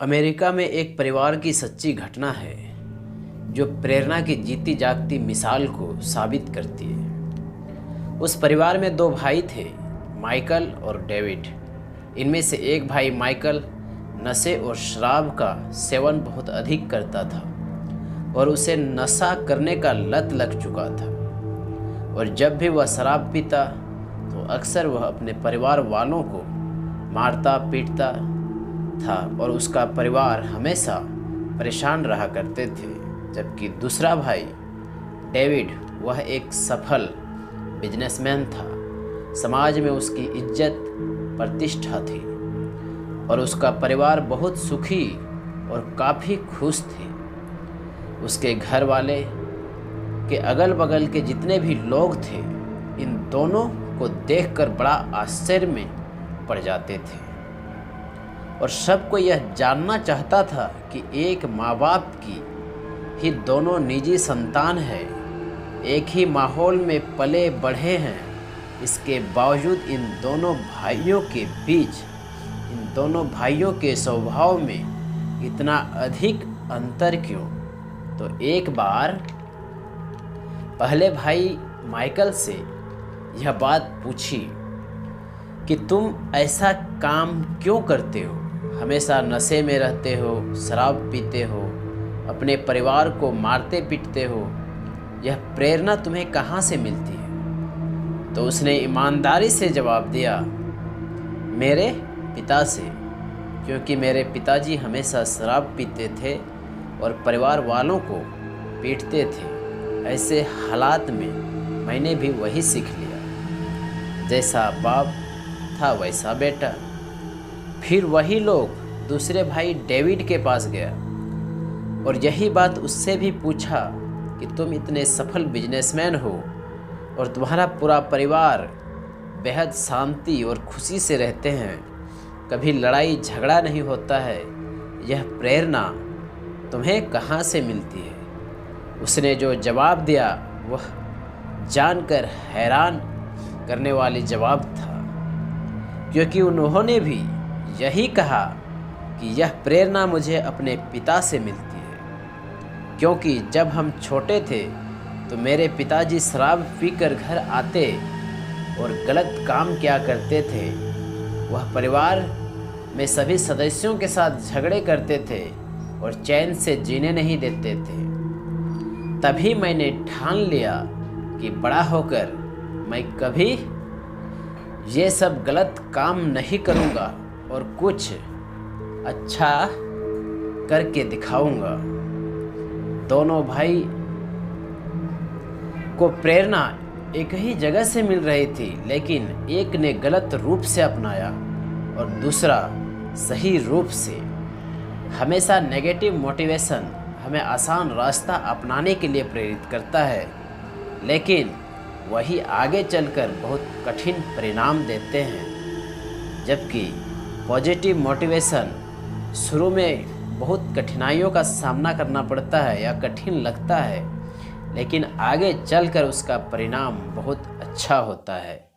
America में एक परिवार की सच्ची घटना है जो प्रेरणा की जीती जागती मिसाल को साबित करती है। उस परिवार में दो भाई थे, माइकल और डेविड। इनमें से एक भाई माइकल नशे और शराब का सेवन बहुत अधिक करता था और उसे नशा करने का लत लग चुका था। और जब भी वह शराब पीता तो अक्सर वह अपने परिवार वालों को मारता पीटता था और उसका परिवार हमेशा परेशान रहा करते थे। जबकि दूसरा भाई डेविड, वह एक सफल बिजनेसमैन था। समाज में उसकी इज्जत प्रतिष्ठा थी और उसका परिवार बहुत सुखी और काफ़ी खुश थे। उसके घर वाले के अगल बगल के जितने भी लोग थे, इन दोनों को देखकर बड़ा आश्चर्य में पड़ जाते थे और सबको यह जानना चाहता था कि एक माँ बाप की ही दोनों निजी संतान है, एक ही माहौल में पले बढ़े हैं, इसके बावजूद इन दोनों भाइयों के बीच, इन दोनों भाइयों के स्वभाव में इतना अधिक अंतर क्यों। तो एक बार पहले भाई माइकल से यह बात पूछी कि तुम ऐसा काम क्यों करते हो, हमेशा नशे में रहते हो, शराब पीते हो, अपने परिवार को मारते पीटते हो, यह प्रेरणा तुम्हें कहाँ से मिलती है। तो उसने ईमानदारी से जवाब दिया, मेरे पिता से, क्योंकि मेरे पिताजी हमेशा शराब पीते थे और परिवार वालों को पीटते थे। ऐसे हालात में मैंने भी वही सीख लिया, जैसा बाप था वैसा बेटा। फिर वही लोग दूसरे भाई डेविड के पास गया और यही बात उससे भी पूछा कि तुम इतने सफल बिजनेसमैन हो और तुम्हारा पूरा परिवार बेहद शांति और खुशी से रहते हैं, कभी लड़ाई झगड़ा नहीं होता है, यह प्रेरणा तुम्हें कहाँ से मिलती है। उसने जो जवाब दिया वह जानकर हैरान करने वाली जवाब था, क्योंकि उन्होंने भी यही कहा कि यह प्रेरणा मुझे अपने पिता से मिलती है, क्योंकि जब हम छोटे थे तो मेरे पिताजी शराब पीकर घर आते और गलत काम किया करते थे। वह परिवार में सभी सदस्यों के साथ झगड़े करते थे और चैन से जीने नहीं देते थे। तभी मैंने ठान लिया कि बड़ा होकर मैं कभी ये सब गलत काम नहीं करूँगा और कुछ अच्छा करके दिखाऊंगा। दोनों भाई को प्रेरणा एक ही जगह से मिल रही थी, लेकिन एक ने गलत रूप से अपनाया और दूसरा सही रूप से। हमेशा नेगेटिव मोटिवेशन हमें आसान रास्ता अपनाने के लिए प्रेरित करता है, लेकिन वही आगे चलकर बहुत कठिन परिणाम देते हैं। जबकि पॉजिटिव मोटिवेशन शुरू में बहुत कठिनाइयों का सामना करना पड़ता है या कठिन लगता है, लेकिन आगे चलकर उसका परिणाम बहुत अच्छा होता है।